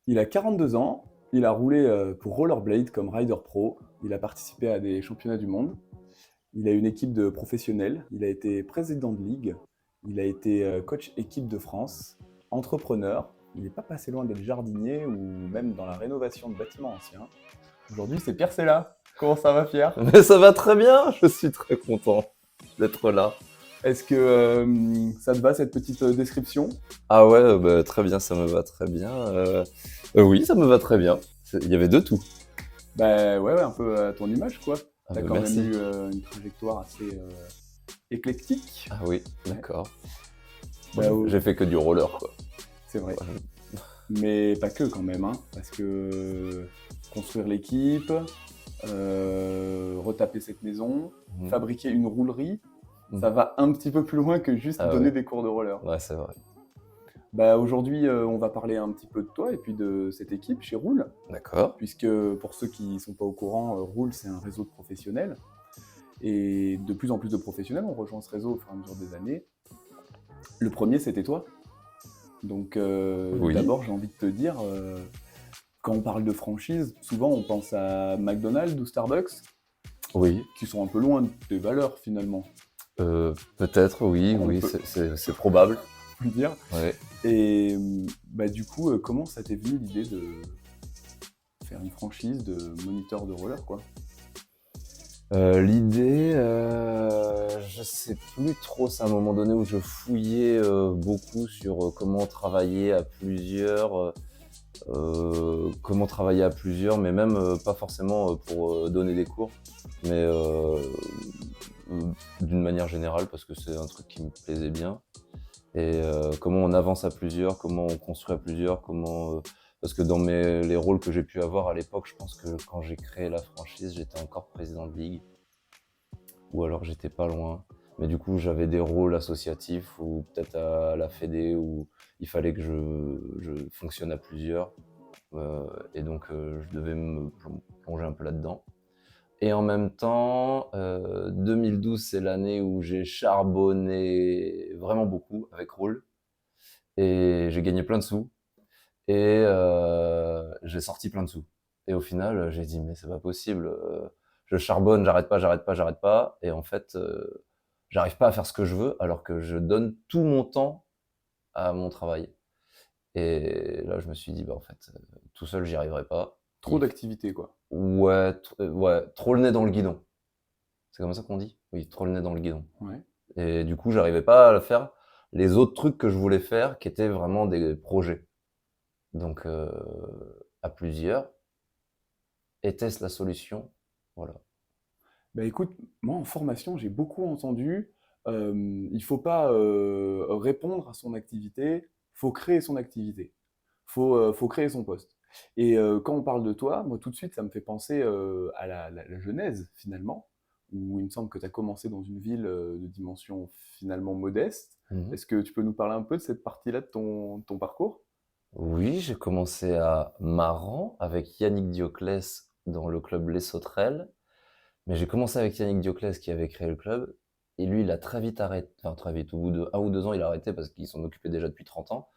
Il a 42 ans, il a roulé pour Rollerblade comme rider pro, il a participé à des championnats du monde, il a une équipe de professionnels, il a été président de ligue, il a été coach équipe de France, entrepreneur, il n'est pas passé loin d'être jardinier ou même dans la rénovation de bâtiments anciens. Aujourd'hui, c'est Pierre Sella. Comment ça va, Pierre? Mais ça va très bien, je suis très content d'être là. Est-ce que ça te va cette petite description? Ah ouais, bah, très bien, ça me va très bien. Oui, ça me va très bien. Il y avait de tout. Bah ouais, un peu à ton image, quoi. Ah T'as bah, quand même merci. eu une trajectoire assez éclectique. Ah oui, Ouais. d'accord. Moi, Bah, j'ai fait que du roller, quoi. c'est vrai. Ouais. Mais pas que quand même, hein, parce que construire l'équipe, retaper cette maison, Mhm. fabriquer une roulerie, ça Mhm. va un petit peu plus loin que juste Ah donner ouais, des cours de roller. ouais, c'est vrai. Bah, aujourd'hui, on va parler un petit peu de toi et puis de cette équipe chez Roule, D'accord. puisque pour ceux qui ne sont pas au courant, Roule, c'est un réseau de professionnels. Et de plus en plus de professionnels ont rejoint ce réseau au fur et à mesure des années. Le premier, c'était toi. Donc, Oui, d'abord, j'ai envie de te dire, quand on parle de franchise, souvent on pense à McDonald's ou Starbucks, oui. qui sont un peu loin de tes valeurs finalement, Peut-être, oui, on oui, peut, c'est probable. le dire. Ouais. Et bah, du coup, comment ça t'est venu l'idée de faire une franchise de moniteur de roller, quoi? L'idée, je sais plus trop, c'est un moment donné où je fouillais beaucoup sur comment travailler à plusieurs, mais même pas forcément pour donner des cours, mais d'une manière générale, parce que c'est un truc qui me plaisait bien. Et comment on avance à plusieurs, comment on construit à plusieurs, parce que dans les rôles que j'ai pu avoir à l'époque, je pense que quand j'ai créé la franchise, j'étais encore président de ligue, ou alors j'étais pas loin. Mais du coup, j'avais des rôles associatifs ou peut-être à la Fédé où il fallait que je fonctionne à plusieurs. Et donc, je devais me plonger un peu là-dedans. Et en même temps, 2012, c'est l'année où j'ai charbonné vraiment beaucoup avec Roll. Et j'ai gagné plein de sous. Et j'ai sorti plein de sous. Et au final, j'ai dit, mais c'est pas possible. Je charbonne, j'arrête pas, j'arrête pas, j'arrête pas. Et en fait, j'arrive pas à faire ce que je veux alors que je donne tout mon temps à mon travail. Et là, je me suis dit, bah, en fait, tout seul, j'y arriverai pas. Trop d'activités, quoi. Ouais, ouais, trop le nez dans le guidon. C'est comme ça qu'on dit? Oui, trop le nez dans le guidon. Ouais. Et du coup, j'arrivais pas à faire les autres trucs que je voulais faire, qui étaient vraiment des projets. Donc, à plusieurs, était-ce la solution? Voilà. Bah écoute, moi en formation, j'ai beaucoup entendu, il faut pas répondre à son activité, faut créer son activité, faut créer son poste. Et quand on parle de toi, moi tout de suite, ça me fait penser à la genèse finalement, où il me semble que tu as commencé dans une ville de dimension finalement modeste. Mhm. Est-ce que tu peux nous parler un peu de cette partie-là de ton parcours? Oui, j'ai commencé à Maran avec Yannick Dioclès dans le club Les Sauterelles. Mais j'ai commencé avec Yannick Dioclès qui avait créé le club. Et lui, il a très vite arrêté, enfin très vite, au bout de 1 ou 2 ans, il a arrêté parce qu'il s'en occupait déjà depuis 30 ans.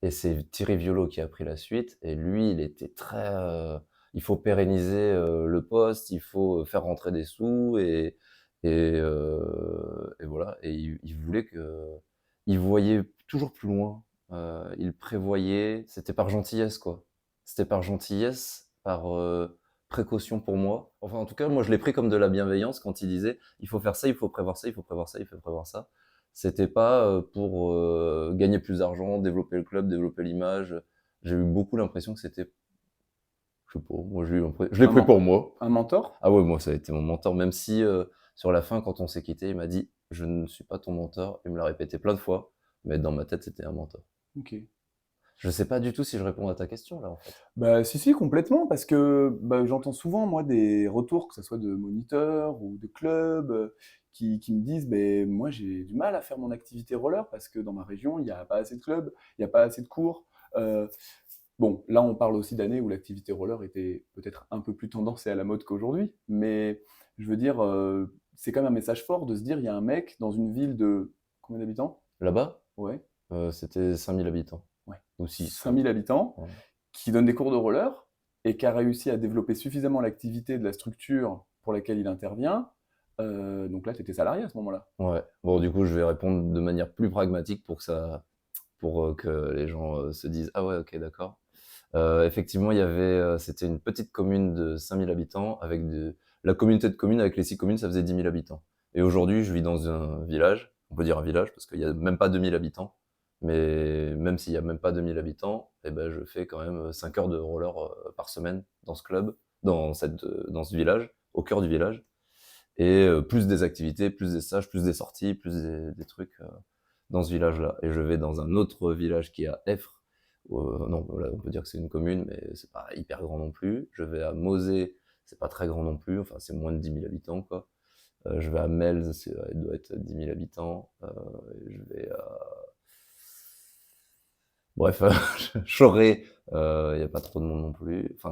Et c'est Thierry Violo qui a pris la suite. Et lui, il était très... il faut pérenniser le poste, il faut faire rentrer des sous. Et voilà. Et il voulait que... Il voyait toujours plus loin. Il prévoyait... C'était par gentillesse, quoi. C'était par gentillesse, par précaution pour moi. Enfin, en tout cas, moi, je l'ai pris comme de la bienveillance quand il disait, il faut faire ça, il faut prévoir ça, il faut prévoir ça, il faut prévoir ça. C'était pas pour gagner plus d'argent, développer le club, développer l'image. J'ai eu beaucoup l'impression que c'était, je sais pas, moi je l'ai Un, pris men- pour moi. un mentor? Ah ouais, moi ça a été mon mentor, même si sur la fin, quand on s'est quitté, il m'a dit, je ne suis pas ton mentor. Il me l'a répété plein de fois, mais dans ma tête, c'était un mentor. Ok. Je sais pas du tout si je réponds à ta question là, en fait. Bah, si, si, complètement, parce que bah, j'entends souvent, moi, des retours, que ce soit de moniteurs ou de clubs, qui me disent, ben moi, j'ai du mal à faire mon activité roller parce que dans ma région, il n'y a pas assez de clubs, il n'y a pas assez de cours. Euh, bon, là, on parle aussi d'années où l'activité roller était peut-être un peu plus tendance et à la mode qu'aujourd'hui, mais je veux dire, c'est quand même un message fort de se dire, il y a un mec dans une ville de combien d'habitants? Là-bas, Ouais, c'était 5000 habitants, ouais, ou 6, 5 ouais. 000 habitants Ouais. qui donne des cours de roller et qui a réussi à développer suffisamment l'activité de la structure pour laquelle il intervient. Donc là, tu étais salarié à ce moment-là. Ouais. Bon, du coup, je vais répondre de manière plus pragmatique pour que les gens se disent ah ouais, ok, d'accord. Effectivement, c'était une petite commune de 5000 habitants la communauté de communes avec les 6 communes, ça faisait 10 000 habitants. Et aujourd'hui, je vis dans un village, on peut dire un village parce qu'il y a même pas 2000 habitants. Mais même s'il y a même pas 2000 habitants, eh ben, je fais quand même 5 heures de roller par semaine dans ce club, dans ce village, au cœur du village. Et plus des activités, plus des stages, plus des sorties, plus des trucs dans ce village-là. Et je vais dans un autre village qui est à Effre. Non, là, on peut dire que c'est une commune, mais c'est pas hyper grand non plus. Je vais à Mosée, c'est pas très grand non plus, enfin c'est moins de 10 000 habitants, quoi. Je vais à Mels, il doit être 10 000 habitants. Je vais à... Bref, Choré, il n'y a pas trop de monde non plus. Enfin,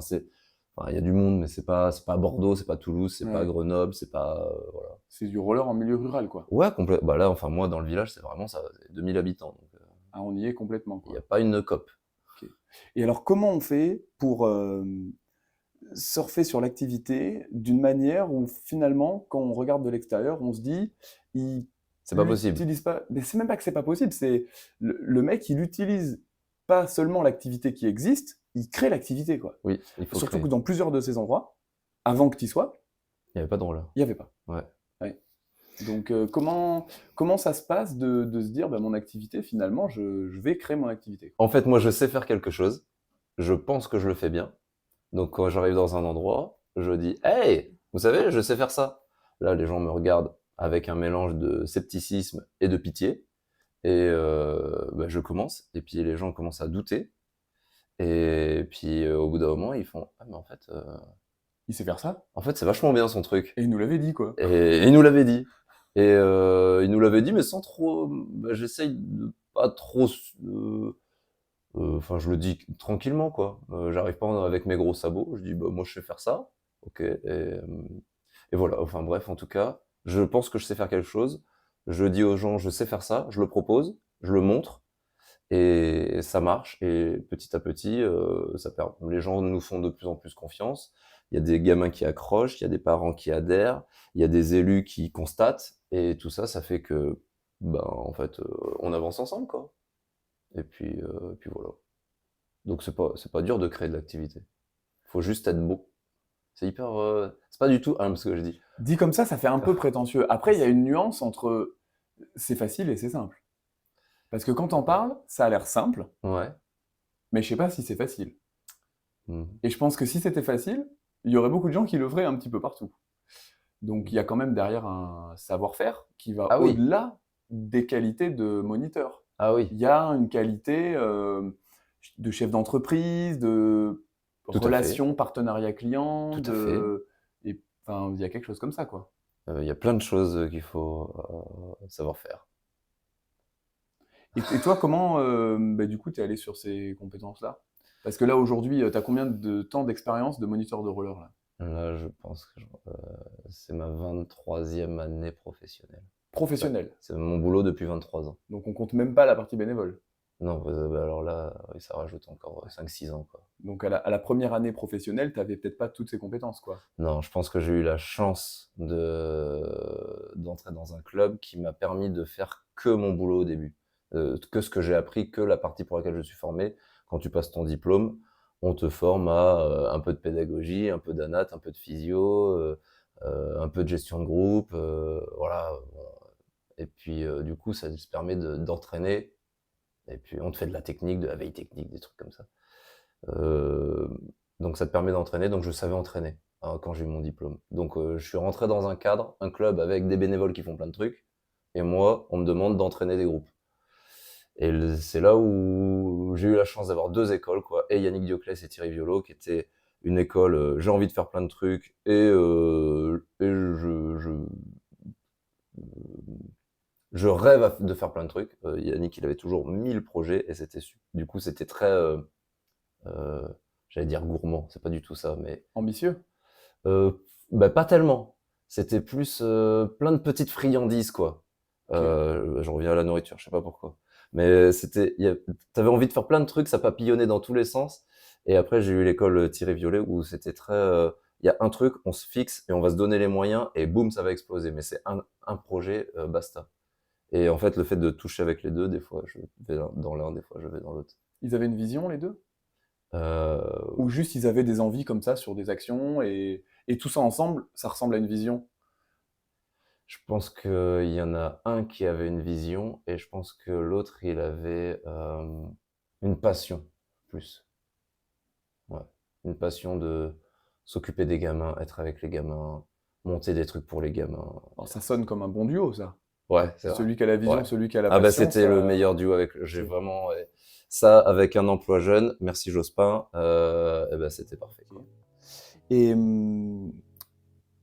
il y a du monde, mais c'est pas Bordeaux, c'est pas Toulouse, c'est pas Ouais. Grenoble, c'est pas, voilà. C'est du roller en milieu rural, quoi. Ouais, complètement. Bah là, enfin, moi, dans le village, c'est vraiment ça, c'est 2000 habitants. Donc, Ah, on y est complètement, il n'y a quoi. pas une COP. Ok. Et alors, comment on fait pour surfer sur l'activité d'une manière où finalement, quand on regarde de l'extérieur, on se dit, il C'est pas possible. l'utilise pas. Mais c'est même pas que c'est pas possible, c'est le mec, il utilise pas seulement l'activité qui existe, il crée l'activité, quoi. Oui, il faut Surtout que créer. dans plusieurs de ces endroits, avant que tu y sois, Il n'y avait pas de rôle. il n'y avait pas. Ouais. Ouais. Donc, comment ça se passe de se dire, bah, mon activité, finalement, je vais créer mon activité. En fait, moi, je sais faire quelque chose. Je pense que je le fais bien. Donc, quand j'arrive dans un endroit, je dis, hey, vous savez, je sais faire ça. Là, les gens me regardent avec un mélange de scepticisme et de pitié. Et bah, je commence. Et puis, les gens commencent à douter. Et puis, au bout d'un moment, ils font, ah, mais Il sait faire ça, en fait, c'est vachement bien son truc. et il nous l'avait dit, quoi. Et il nous l'avait dit. Et il nous l'avait dit, mais sans trop. Bah, j'essaye de pas trop. Enfin, je le dis tranquillement, quoi. J'arrive pas avec mes gros sabots. Je dis, bah, moi, je sais faire ça. Ok. Et voilà. Enfin, bref, en tout cas, je pense que je sais faire quelque chose. Je dis aux gens, je sais faire ça. Je le propose. Je le montre. Et ça marche. Et petit à petit, les gens nous font de plus en plus confiance. Il y a des gamins qui accrochent, il y a des parents qui adhèrent, il y a des élus qui constatent. Et tout ça, ça fait que, ben, en fait, on avance ensemble, quoi. Et puis voilà. Donc c'est pas dur de créer de l'activité. Faut juste être beau. C'est pas du tout humble ce que je dis. Dit comme ça fait un peu prétentieux. Après, il y a une nuance entre c'est facile et c'est simple. Parce que quand on parle, ça a l'air simple, Ouais. mais je sais pas si c'est facile. Mhm. Et je pense que si c'était facile, il y aurait beaucoup de gens qui le feraient un petit peu partout. Donc il y a quand même derrière un savoir-faire qui va Ah oui. au-delà des qualités de moniteur. Ah oui. Il y a une qualité de chef d'entreprise, de Tout à fait. relation, partenariat client, Tout à fait. et enfin il y a quelque chose comme ça, quoi. Il y a plein de choses qu'il faut savoir faire. Et toi, comment bah, du coup tu es allé sur ces compétences-là? Parce que là aujourd'hui, tu as combien de temps d'expérience de moniteur de roller là? Là, je pense que c'est ma 23e année professionnelle. Ouais, Professionnel. c'est mon boulot depuis 23 ans. Donc on compte même pas la partie bénévole. Non, bah, alors là, oui, ça rajoute encore 5-6 ans, quoi. Donc à la première année professionnelle, tu avais peut-être pas toutes ces compétences, quoi. Non, je pense que j'ai eu la chance d'entrer dans un club qui m'a permis de faire que mon boulot au début. Que ce que j'ai appris, que la partie pour laquelle je suis formé. Quand tu passes ton diplôme, on te forme à un peu de pédagogie, un peu d'anat, un peu de physio, un peu de gestion de groupe, voilà. Bon. Et puis, du coup, ça te permet d'entraîner. Et puis, on te fait de la technique, de la veille technique, des trucs comme ça. Euh, donc ça te permet d'entraîner, donc je savais entraîner hein, quand j'ai eu mon diplôme. Donc je suis rentré dans un cadre, un club avec des bénévoles qui font plein de trucs, et moi, on me demande d'entraîner des groupes. Et c'est là où j'ai eu la chance d'avoir deux écoles, quoi, et Yannick Dioclès et Thierry Violo, qui était une école, j'ai envie de faire plein de trucs, et je rêve de faire plein de trucs. Yannick, il avait toujours 1000 projets, et du coup, c'était très... euh, j'allais dire gourmand, c'est pas du tout ça, mais Ambitieux? bah, pas tellement. C'était plus plein de petites friandises, quoi. Ok. Je reviens à la nourriture, je sais pas pourquoi. Mais t'avais envie de faire plein de trucs, ça papillonnait dans tous les sens. Et après, j'ai eu l'école Tiré Violet où c'était très, il y a un truc, on se fixe et on va se donner les moyens et boum, ça va exploser. Mais c'est un projet, basta. Et en fait, le fait de toucher avec les deux, des fois, je vais dans l'un, des fois, je vais dans l'autre. Ils avaient une vision, les deux? Euh, Ou juste ils avaient des envies comme ça sur des actions et tout ça ensemble, ça ressemble à une vision? je pense qu'il y en a un qui avait une vision et je pense que l'autre, il avait une passion, plus. Ouais. Une passion de s'occuper des gamins, être avec les gamins, monter des trucs pour les gamins. Alors, ça sonne comme un bon duo, ça. Ouais, c'est vrai. Celui qui a la vision, Ouais. celui qui a la Ah bah passion, c'était le ça. meilleur duo avec. J'ai vraiment ouais. Ça avec un emploi jeune. Merci Jospin. Et ben c'était parfait. Quoi. Et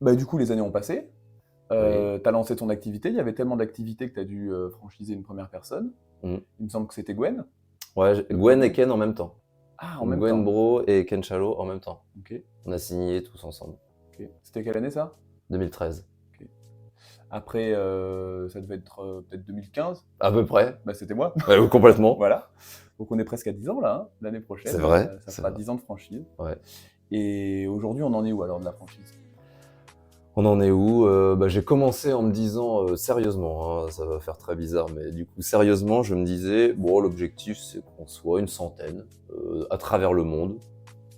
bah, du coup, les années ont passé. Oui. Tu as lancé ton activité. Il y avait tellement d'activités que tu as dû franchiser une première personne. Mm. Il me semble que c'était Gwen. Ouais, Le Gwen et premier. Ken en même temps. Ah, en même Gwen temps. Bro et Ken Chalo en même temps. Ok. On a signé tous ensemble. Ok. C'était quelle année ça? 2013. Ok. Après, ça devait être peut-être 2015. À peu près. Bah, c'était moi. Ouais, complètement. Voilà. Donc on est presque à 10 ans là, hein. L'année C'est prochaine, vrai. ça C'est fera vrai. 10 ans de franchise. Ouais. Et aujourd'hui, on en est où alors de la franchise? On en est où? Bah, j'ai commencé en me disant sérieusement, hein, ça va faire très bizarre, mais du coup sérieusement, je me disais bon, l'objectif c'est qu'on soit une centaine à travers le monde,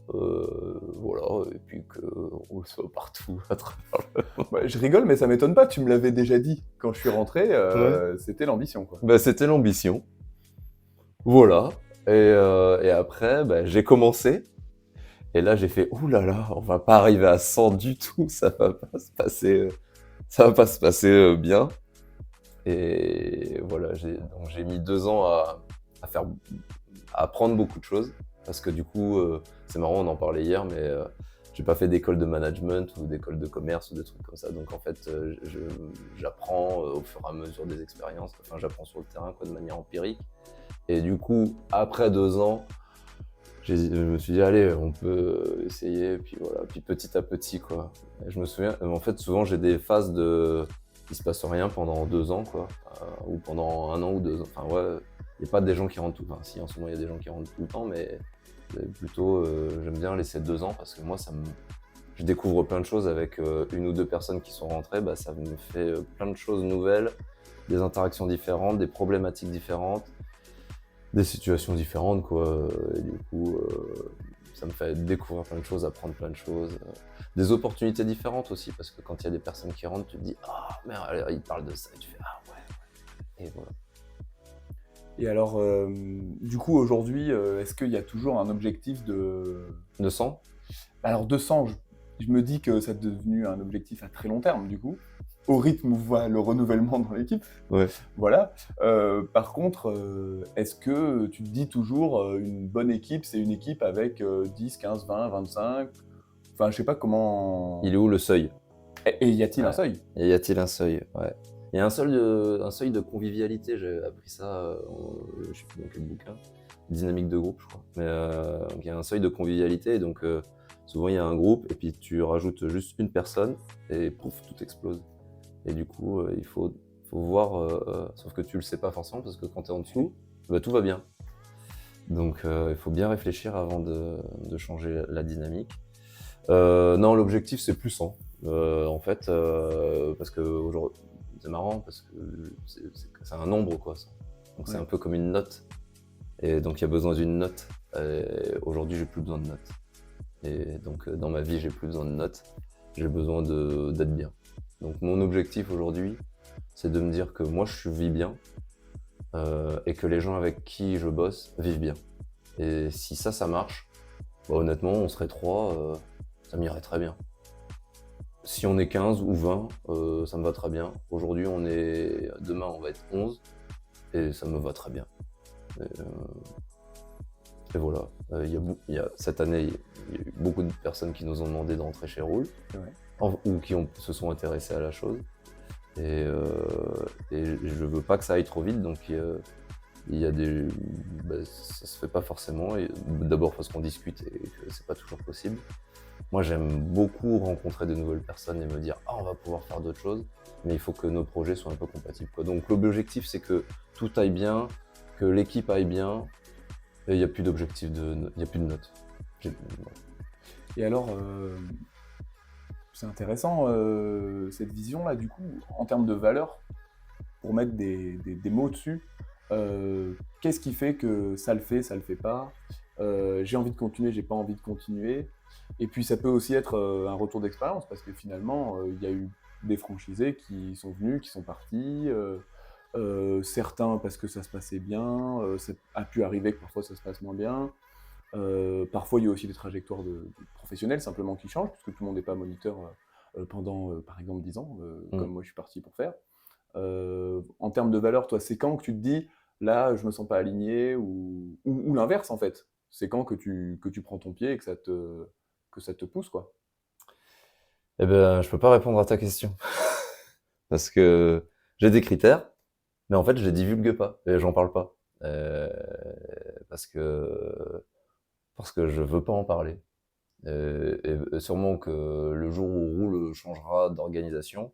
voilà, et puis qu'on soit partout à travers. Ouais, je rigole, mais ça m'étonne pas. Tu me l'avais déjà dit quand je suis rentré. Ouais. C'était l'ambition, quoi. Bah, c'était l'ambition, voilà. Et après, bah, j'ai commencé. Et là, j'ai fait ouh là là, on va pas arriver à 100 du tout, ça va pas se passer, ça va pas se passer bien. Et voilà, donc j'ai mis 2 ans à faire, à apprendre beaucoup de choses. Parce que du coup, c'est marrant, on en parlait hier, mais j'ai pas fait d'école de management ou d'école de commerce ou des trucs comme ça. Donc en fait, j'apprends au fur et à mesure des expériences. Enfin, j'apprends sur le terrain, quoi, de manière empirique. Et du coup, après 2 ans, je me suis dit, allez, on peut essayer. Et puis voilà, puis petit à petit, quoi. Et je me souviens, en fait, souvent j'ai des phases de. Il se passe rien pendant 2 ans, quoi. Ou pendant 1 an ou 2 ans. Enfin, ouais, il n'y a pas des gens qui rentrent tout. Enfin, si, en ce moment, il y a des gens qui rentrent tout le temps, mais plutôt, j'aime bien laisser 2 ans parce que moi, je découvre plein de choses avec une ou deux personnes qui sont rentrées. Bah, ça me fait plein de choses nouvelles, des interactions différentes, des problématiques différentes, des situations différentes, quoi. Et du coup, ça me fait découvrir plein de choses, apprendre plein de choses. Des opportunités différentes aussi, parce que quand il y a des personnes qui rentrent, tu te dis ah, merde, alors, ils parlent de ça, et tu fais ah ouais. Et voilà. Et alors, du coup, aujourd'hui, est-ce qu'il y a toujours un objectif de. 200. Alors, 200, je me dis que ça est devenu un objectif à très long terme, du coup, au rythme où voit le renouvellement dans l'équipe. Ouais. Voilà. Par contre, est-ce que tu te dis toujours une bonne équipe, c'est une équipe avec 10, 15, 20, 25? Enfin, je sais pas comment. Il est où le seuil? Et y a-t-il un Ouais. seuil? Et y a-il un seuil? Ouais. Il y a un seuil de convivialité, j'ai appris ça, je sais plus dans quel bouquin, dynamique de groupe, je crois. Mais donc il y a un seuil de convivialité, et donc souvent il y a un groupe, et puis tu rajoutes juste une personne, et pouf, tout explose. Et du coup, il faut voir, sauf que tu le sais pas forcément, parce que quand tu es en dessous, bah, tout va bien. Donc il faut bien réfléchir avant de changer la dynamique. Non, l'objectif c'est plus 100. En fait, parce que aujourd'hui, c'est marrant parce que c'est un nombre, quoi. Ça. Donc c'est Ouais. un peu comme une note. Et donc il y a besoin d'une note. Aujourd'hui, j'ai plus besoin de notes. Et donc dans ma vie, j'ai plus besoin de notes. J'ai besoin d'être bien. Donc mon objectif aujourd'hui, c'est de me dire que moi je vis bien et que les gens avec qui je bosse vivent bien. Et si ça marche, bah, honnêtement, on serait 3, ça m'irait très bien. Si on est 15 ou 20, ça me va très bien. Aujourd'hui, demain, on va être 11 et ça me va très bien. Et voilà. Cette année, il y a eu beaucoup de personnes qui nous ont demandé d'entrer chez Roule ou qui se sont intéressés à la chose. Et je veux pas que ça aille trop vite, donc il y a ça se fait pas forcément. D'abord parce qu'on discute et que c'est pas toujours possible. Moi, j'aime beaucoup rencontrer de nouvelles personnes et me dire « Ah, on va pouvoir faire d'autres choses », mais il faut que nos projets soient un peu compatibles, quoi. Donc l'objectif, c'est que tout aille bien, que l'équipe aille bien, et il n'y a plus d'objectif, il n'y a plus de notes. Voilà. Et alors, c'est intéressant cette vision-là, du coup, en termes de valeur, pour mettre des mots dessus, qu'est-ce qui fait que ça le fait pas, j'ai envie de continuer, j'ai pas envie de continuer. Et puis ça peut aussi être un retour d'expérience, parce que finalement, il y a eu des franchisés qui sont venus, qui sont partis, certains parce que ça se passait bien, ça a pu arriver que parfois ça se passe moins bien. Parfois, il y a aussi des trajectoires de professionnels simplement qui changent, parce que tout le monde n'est pas moniteur pendant, par exemple, 10 ans, Mm. comme moi je suis parti pour faire. En termes de valeur, toi, c'est quand que tu te dis, là, je me sens pas aligné, ou l'inverse, en fait? C'est quand que tu prends ton pied et que ça te pousse, quoi? Eh ben, je peux pas répondre à ta question parce que j'ai des critères, mais en fait, je les divulgue pas et j'en parle pas. Euh, parce que parce que je veux pas en parler. Et sûrement que le jour où Roule changera d'organisation,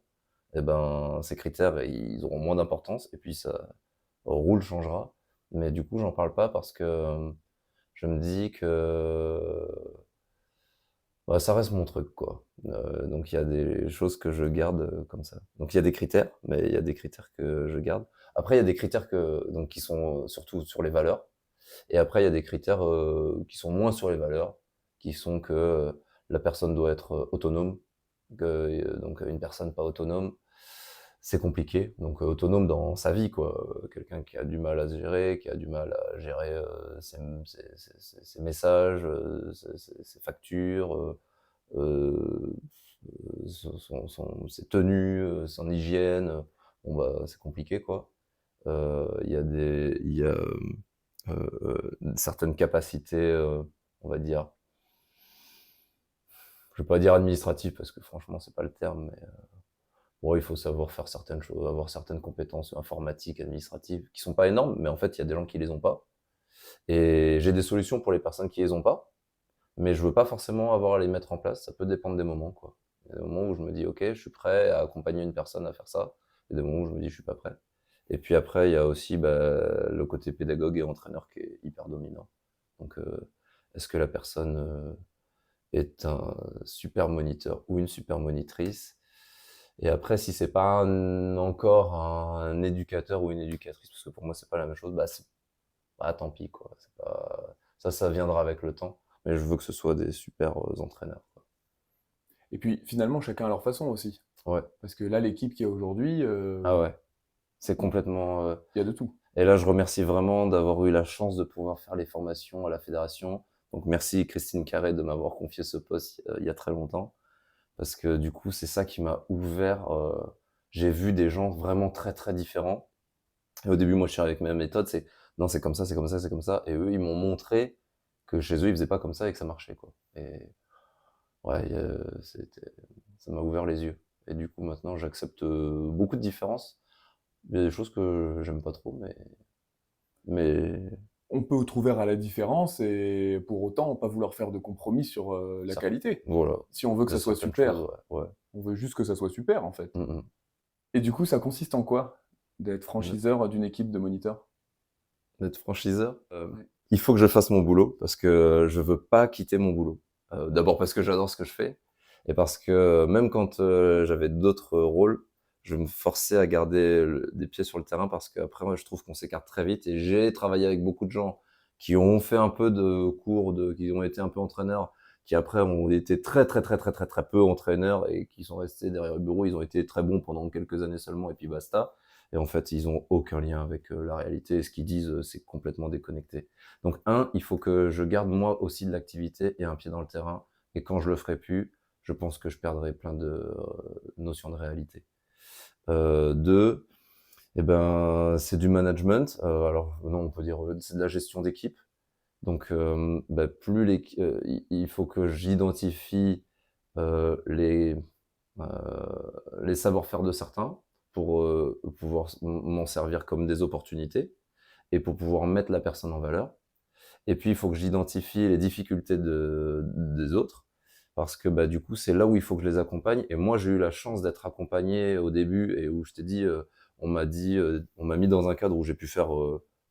eh ben, ces critères, ils auront moins d'importance, et puis ça, Roule changera. Mais du coup, j'en parle pas parce que je me dis que bah, ça reste mon truc, quoi. Donc il y a des choses que je garde comme ça. Donc il y a des critères, mais il y a des critères que je garde. Après, il y a des critères donc, qui sont surtout sur les valeurs. Et après, il y a des critères qui sont moins sur les valeurs, qui sont que la personne doit être autonome. Donc une personne pas autonome, c'est compliqué. Donc autonome dans sa vie, quoi. Quelqu'un qui a du mal à se gérer, qui a du mal à gérer ses messages, ses factures, euh, ses tenues, son hygiène. Bon bah c'est compliqué, quoi. Il y a certaines capacités, on va dire, je vais pas dire administratives parce que franchement c'est pas le terme, mais bon, il faut savoir faire certaines choses, avoir certaines compétences informatiques, administratives, qui sont pas énormes, mais en fait il y a des gens qui les ont pas. Et j'ai des solutions pour les personnes qui les ont pas, mais je veux pas forcément avoir à les mettre en place. Ça peut dépendre des moments, quoi. Il y a des moments où je me dis ok, je suis prêt à accompagner une personne à faire ça. Il y a des moments où je me dis je suis pas prêt. Et puis après, il y a aussi bah, le côté pédagogue et entraîneur qui est hyper dominant. Donc, est-ce que la personne est un super moniteur ou une super monitrice? Et après, si c'est pas encore un éducateur ou une éducatrice, parce que pour moi c'est pas la même chose, bah, bah tant pis, quoi. C'est pas ça viendra avec le temps. Mais je veux que ce soit des super entraîneurs, quoi. Et puis, finalement, chacun à leur façon aussi. Ouais. Parce que là, l'équipe qu'il y a aujourd'hui, Ah ouais. C'est il complètement. y a de tout. Et là, je remercie vraiment d'avoir eu la chance de pouvoir faire les formations à la fédération. Donc merci Christine Carré de m'avoir confié ce poste il y a très longtemps. Parce que du coup, c'est ça qui m'a ouvert. J'ai vu des gens vraiment très très différents. Et au début, moi, je suis avec ma méthode, c'est non, c'est comme ça, c'est comme ça, c'est comme ça. Et eux, ils m'ont montré que chez eux, ils faisaient pas comme ça et que ça marchait, quoi. Et ouais, ça m'a ouvert les yeux. Et du coup, maintenant, j'accepte beaucoup de différences. Il y a des choses que j'aime pas trop, mais On peut être ouvert à la différence et pour autant pas vouloir faire de compromis sur la ça, qualité. voilà. Si on veut que Il y a ça soit certaines choses, super, ouais, ouais. on veut juste que ça soit super, en fait. Mm, Et du coup, ça consiste en quoi d'être mm. franchiseur d'une équipe de moniteurs? D'être franchiseur, Ouais. il faut que je fasse mon boulot parce que je veux pas quitter mon boulot. D'abord parce que j'adore ce que je fais et parce que même quand j'avais d'autres rôles, je me forçais à garder des pieds sur le terrain parce qu'après, moi, je trouve qu'on s'écarte très vite et j'ai travaillé avec beaucoup de gens qui ont fait un peu de cours, qui ont été un peu entraîneurs, qui après ont été très, très, très, très, très, très peu entraîneurs et qui sont restés derrière le bureau. Ils ont été très bons pendant quelques années seulement et puis basta. Et en fait, ils ont aucun lien avec la réalité. Et ce qu'ils disent, c'est complètement déconnecté. Donc, il faut que je garde moi aussi de l'activité et un pied dans le terrain. Et quand je le ferai plus, je pense que je perdrai plein de notions de réalité. Deux, eh ben, c'est du management. Alors, non, on peut dire c'est de la gestion d'équipe. Donc, bah, il faut que j'identifie euh, les, les savoir-faire de certains pour pouvoir m'en servir comme des opportunités et pour pouvoir mettre la personne en valeur. Et puis, il faut que j'identifie les difficultés des autres parce que bah, du coup, c'est là où il faut que je les accompagne. Et moi, j'ai eu la chance d'être accompagné au début et où je t'ai dit, on m'a mis dans un cadre où j'ai pu faire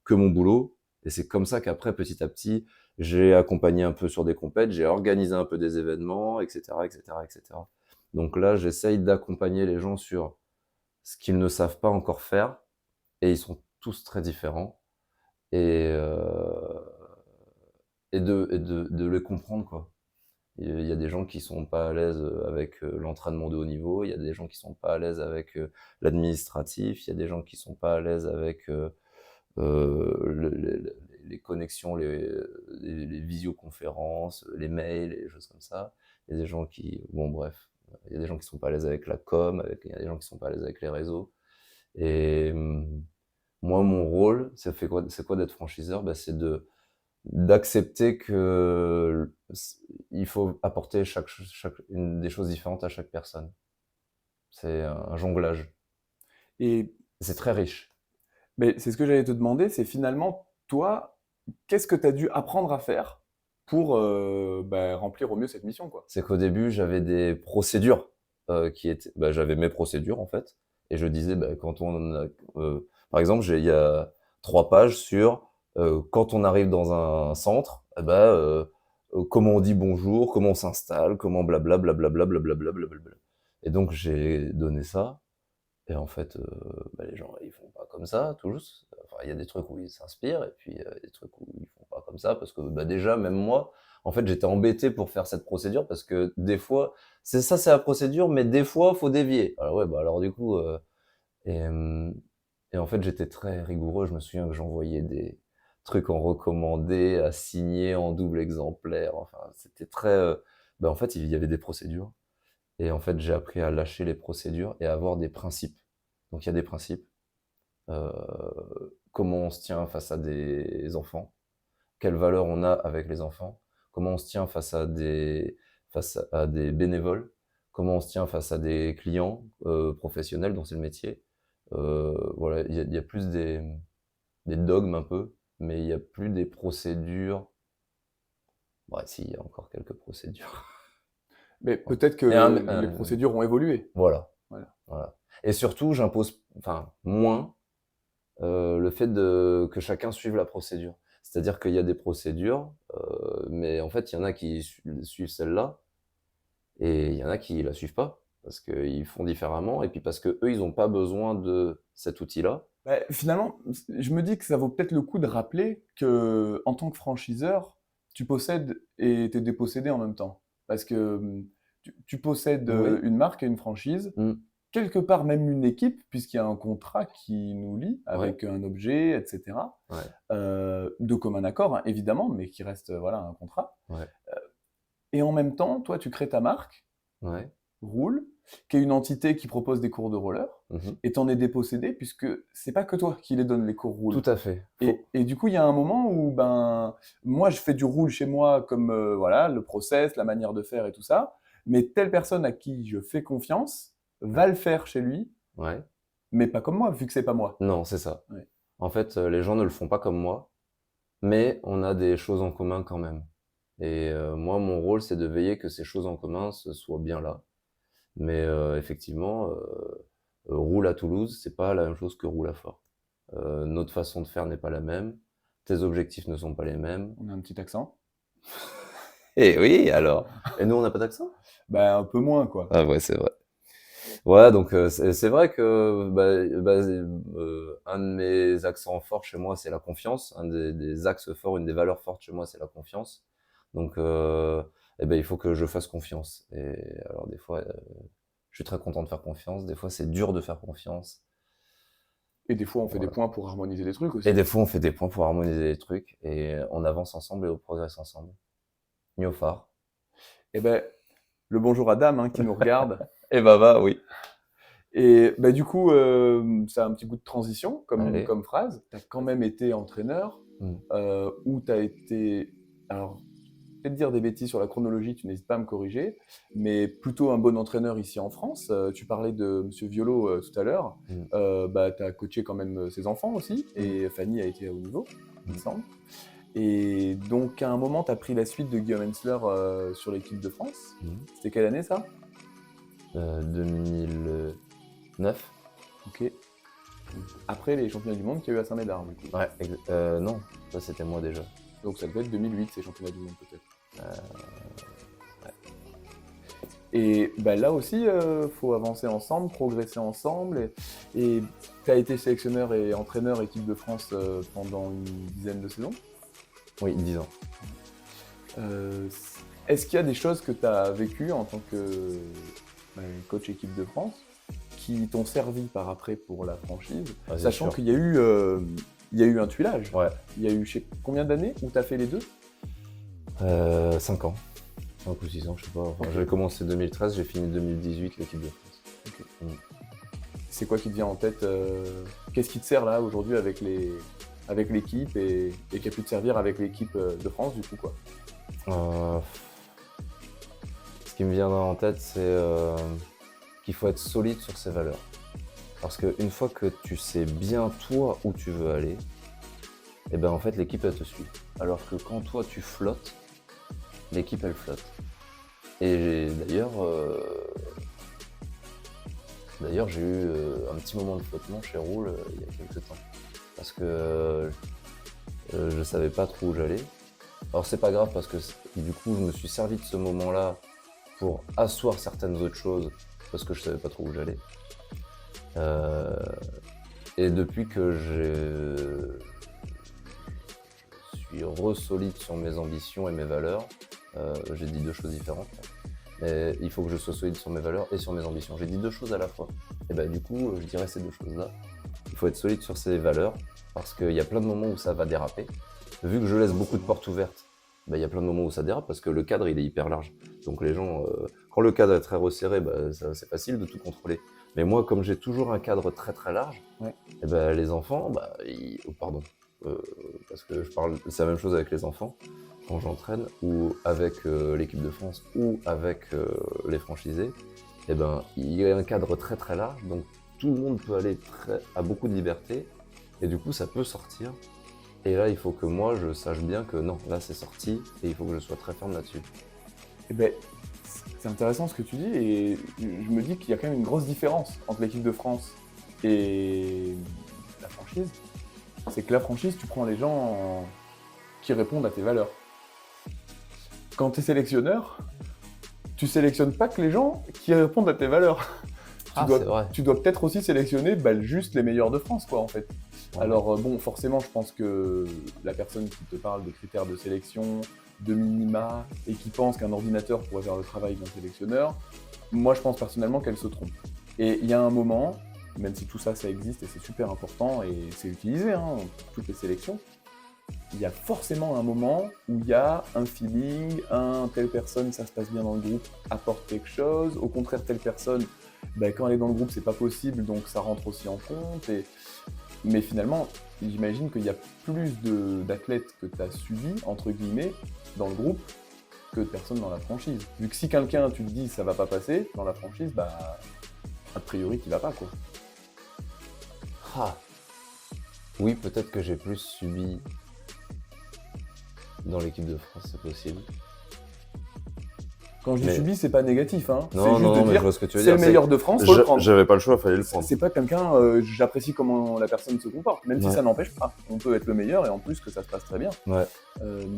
que mon boulot. Et c'est comme ça qu'après, petit à petit, j'ai accompagné un peu sur des compètes, j'ai organisé un peu des événements, etc., etc., etc. Donc là, j'essaye d'accompagner les gens sur ce qu'ils ne savent pas encore faire, et ils sont tous très différents, et, de les comprendre, quoi. Il y a des gens qui sont pas à l'aise avec l'entraînement de haut niveau, il y a des gens qui sont pas à l'aise avec l'administratif, il y a des gens qui sont pas à l'aise avec les connexions, les visioconférences, les mails, les choses comme ça. Il y a des gens qui, bon bref, il y a des gens qui sont pas à l'aise avec la com, il y a des gens qui sont pas à l'aise avec les réseaux. Et moi, mon rôle, c'est quoi d'être franchiseur? Bah, c'est d'accepter que il faut apporter des choses différentes à chaque personne. C'est un jonglage. Et C'est très riche. mais c'est ce que j'allais te demander, c'est finalement, toi, qu'est-ce que tu as dû apprendre à faire pour remplir au mieux cette mission, quoi? C'est qu'au début, j'avais des procédures j'avais mes procédures en fait, et je disais, quand on a, par exemple, il y a 3 pages sur quand on arrive dans un centre, comment on dit bonjour, comment on s'installe, comment blabla, blablabla, blablabla, blablabla. Et donc j'ai donné ça, et en fait, les gens ils font pas comme ça tous. Enfin, il y a des trucs où ils s'inspirent, et puis il y a des trucs où ils font pas comme ça, parce que déjà, même moi, en fait, j'étais embêté pour faire cette procédure, parce que des fois, c'est la procédure, mais des fois, faut dévier. Alors ouais, alors du coup, et, hem, et en fait, j'étais très rigoureux. Je me souviens que j'envoyais des trucs en recommandé, à signer en double exemplaire. Enfin, c'était très. En fait, il y avait des procédures. Et en fait, j'ai appris à lâcher les procédures et à avoir des principes. Donc, il y a des principes. Euh, Comment on se tient face à des enfants, quelle valeur on a avec les enfants, comment on se tient face à des bénévoles, comment on se tient face à des clients professionnels dont c'est le métier. Voilà, il y a plus des dogmes un peu, mais il n'y a plus des procédures. Ouais, si, il y a encore quelques procédures. Mais Ouais. peut-être Et que les procédures ont évolué. voilà, Voilà. voilà. Et surtout, j'impose, enfin, moins le fait que chacun suive la procédure. C'est-à-dire qu'il y a des procédures, mais en fait, il y en a qui suivent celle-là, et il y en a qui la suivent pas, parce qu'ils font différemment, et puis parce que eux, ils n'ont pas besoin de cet outil-là. Finalement, je me dis que ça vaut peut-être le coup de rappeler que en tant que franchiseur, tu possèdes et tu es dépossédé en même temps. Parce que tu possèdes Oui. une marque et une franchise, quelque part même une équipe, puisqu'il y a un contrat qui nous lie Ouais. avec un objet, etc. Ouais. De commun accord, hein, évidemment, mais qui reste voilà, un contrat. Ouais. Et en même temps, toi, tu crées ta marque, Ouais. Roule, qui est une entité qui propose des cours de roller, Mhm. et t'en es dépossédé puisque c'est pas que toi qui les donne les cours Tout Roule. à fait. Et du coup, il y a un moment où moi je fais du roule chez moi comme voilà le process, la manière de faire et tout ça, mais telle personne à qui je fais confiance va le faire chez lui, Ouais. mais pas comme moi vu que c'est pas moi. Non, c'est ça. Ouais. En fait, les gens ne le font pas comme moi, mais on a des choses en commun quand même. Et moi, mon rôle, c'est de veiller que ces choses en commun se soient bien là. Mais effectivement, roule à Toulouse, c'est pas la même chose que roule à Fort. Notre façon de faire n'est pas la même. Tes objectifs ne sont pas les mêmes. On a un petit accent. Eh oui, alors. Et nous, on n'a pas d'accent? Un peu moins quoi. Ah ouais, c'est vrai. Ouais, donc c'est vrai que un de mes accents forts chez moi, c'est la confiance. Un des axes forts, une des valeurs fortes chez moi, c'est la confiance. Donc, il faut que je fasse confiance. Et alors, des fois, je suis très content de faire confiance. Des fois, c'est dur de faire confiance. Et des fois on fait des Voilà. points pour harmoniser des trucs Et aussi. des fois, on fait des points pour harmoniser les trucs, et on avance ensemble et on progresse ensemble. Miofar. Et le bonjour à Dame hein, qui nous regarde. Et bah, oui. Et du coup, ça a un petit goût de transition comme, Allez. comme phrase. Tu as quand même été entraîneur, où tu as été, alors, peut-être dire des bêtises sur la chronologie, tu n'hésites pas à me corriger, mais plutôt un bon entraîneur ici en France. Tu parlais de Monsieur Violo tout à l'heure. Mm. Tu as coaché quand même ses enfants aussi, et Fanny a été à haut niveau, il me semble. Et donc, à un moment, tu as pris la suite de Guillaume Hensler sur l'équipe de France. C'était quelle année ça? 2009. Ok. Après les championnats du monde qu'il y a eu à Saint-Médard, du coup. Ouais, non, ça c'était moi déjà. Donc ça devait être 2008, ces championnats du monde peut-être. Ouais. Et bah, là aussi, faut avancer ensemble, progresser ensemble. Et tu as été sélectionneur et entraîneur équipe de France pendant une dizaine de saisons. Oui, 10 ans. Euh, Est-ce qu'il y a des choses que tu as vécues en tant que coach équipe de France qui t'ont servi par après pour la franchise, Ah, c'est sachant sûr. qu'il y a eu un tuilage. Ouais. Il y a eu, je sais combien d'années où tu as fait les deux? 5 ans. 5 ou 6 ans, je sais pas. Enfin, j'ai commencé 2013, j'ai fini 2018 l'équipe de France. Ok. Mm. C'est quoi qui te vient en tête Qu'est-ce qui te sert là aujourd'hui avec l'équipe et qui a pu te servir avec l'équipe de France du coup quoi? Euh, Ce qui me vient en tête, c'est qu'il faut être solide sur ses valeurs. Parce qu'une fois que tu sais bien toi où tu veux aller, et ben en fait l'équipe elle te suit. Alors que quand toi tu flottes, l'équipe elle flotte. Et d'ailleurs j'ai eu un petit moment de flottement chez Roule il y a quelques temps. Parce que je savais pas trop où j'allais. Alors c'est pas grave parce que du coup je me suis servi de ce moment-là pour asseoir certaines autres choses parce que je savais pas trop où j'allais. Et depuis que je suis re-solide sur mes ambitions et mes valeurs, j'ai dit deux choses différentes. Mais il faut que je sois solide sur mes valeurs et sur mes ambitions. J'ai dit deux choses à la fois. Et ben du coup, je dirais ces deux choses-là. Il faut être solide sur ses valeurs parce qu'il y a plein de moments où ça va déraper. Vu que je laisse beaucoup de portes ouvertes, il y a plein de moments où ça dérape parce que le cadre il est hyper large. Donc les gens, quand le cadre est très resserré, c'est facile de tout contrôler. Mais moi, comme j'ai toujours un cadre très très large, Ouais. et les enfants, pardon, parce que c'est la même chose avec les enfants quand j'entraîne ou avec l'équipe de France ou avec les franchisés. Il y a un cadre très très large, donc tout le monde peut aller à beaucoup de liberté et du coup ça peut sortir. Et là, il faut que moi, je sache bien que non, là, c'est sorti, et il faut que je sois très ferme là-dessus. Eh ben, c'est intéressant ce que tu dis et je me dis qu'il y a quand même une grosse différence entre l'équipe de France et la franchise. C'est que la franchise, tu prends les gens qui répondent à tes valeurs. Quand tu es sélectionneur, tu sélectionnes pas que les gens qui répondent à tes valeurs. Ah, c'est vrai. Tu dois peut-être aussi sélectionner juste les meilleurs de France, quoi, en fait. Ouais. Alors, bon, forcément, je pense que la personne qui te parle de critères de sélection, de minima, et qui pense qu'un ordinateur pourrait faire le travail d'un sélectionneur, moi, je pense personnellement qu'elle se trompe. Et il y a un moment, même si tout ça, ça existe et c'est super important et c'est utilisé, hein, pour toutes les sélections, il y a forcément un moment où il y a un feeling, telle personne, ça se passe bien dans le groupe, apporte quelque chose. Au contraire, telle personne, quand elle est dans le groupe, c'est pas possible, donc ça rentre aussi en compte. Mais finalement, j'imagine qu'il y a plus d'athlètes que tu as suivis, entre guillemets, dans le groupe, que de personnes dans la franchise. Vu que si quelqu'un, tu te dis, ça va pas passer dans la franchise, a priori, qu'il va pas, quoi. Ah. Oui, peut-être que j'ai plus subi dans l'équipe de France, c'est possible. Quand je dis subis, c'est pas négatif, hein. Non, c'est juste non, de mais dire, je vois ce que tu veux c'est dire. le meilleur de France, faut le prendre. J'avais pas le choix, fallait le prendre. C'est pas quelqu'un, j'apprécie comment la personne se comporte, même si Ouais. ça n'empêche pas. On peut être le meilleur et en plus que ça se passe très bien. Ouais.